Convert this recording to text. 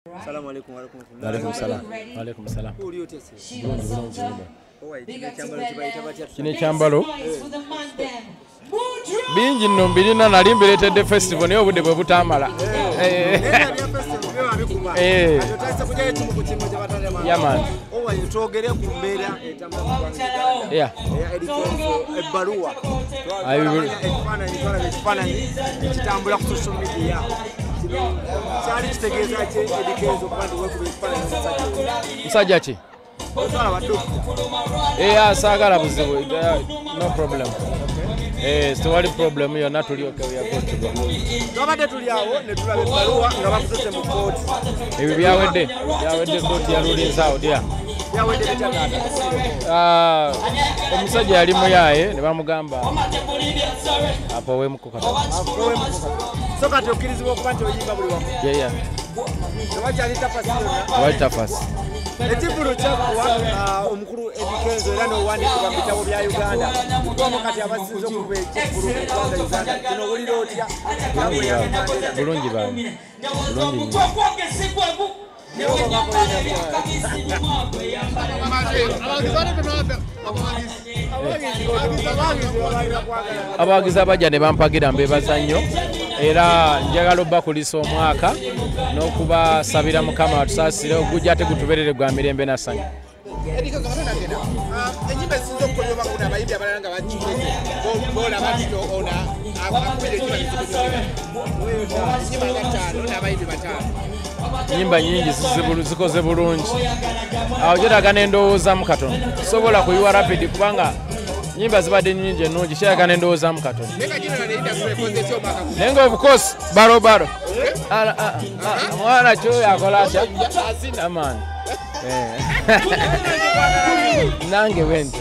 Assalamu alaikum wa rahmatullahi. Alaikum salam. Alaikum salam. Uli otese. Kine kyambalo. Bingi nno mbirina nali mbiretedde festival naye obudde bwe butamala. Yaman. Twogere ku mbeera etambula ebbaluwa ekitambula ku social media kyali kitegeeza ki edikeezo kuba ndi wekuba ekifaananyi musajja ki asaagala buzibu no problem tewali problem yonna tuli twabadde tuli awo ne tulaba ebbaluwa nga bakutuse mu kooti ebyo byawedde kooti yalulinzaawo dya byawedde omusajja yali muyaaye ne bamugamba apowemuko katono so kati okkirizibwa okuba nti oyimba buli wamu tewakyali tafasi yonna tewali tafasi ekivulu kyakuwa omukulu ebikeezo era n'owandiikibwa mu bitabo bya Uganda kubamu kati abasinze okuba ekivulu mu ggwanga Uganda kino owulira otya bulungi bawe bulungi abawagizi abajja ne bampagira mbeebaza nnyo era njagala obbakulisa omwaka n'okubasabira Mukama atusaasire ogujja ate gutubeerere gwa mirembe na ssanyu. Enyimba ezisinza okukolebwa kuna abayimbi abalala nga bakigeze boolaba nti ono akubira enyimba ttaano n'abayimbi bataano. Nyimba nyingi zikoze bulungi awo gyetaga n'endowoozamu katono sobola kuyiwa rapidi kubanga nyimba zibadde nyingi ennungi kyeraga n'endowoozamu katono naye nga obukosi balobalo mwana kyoyo akola atya amaani nange wento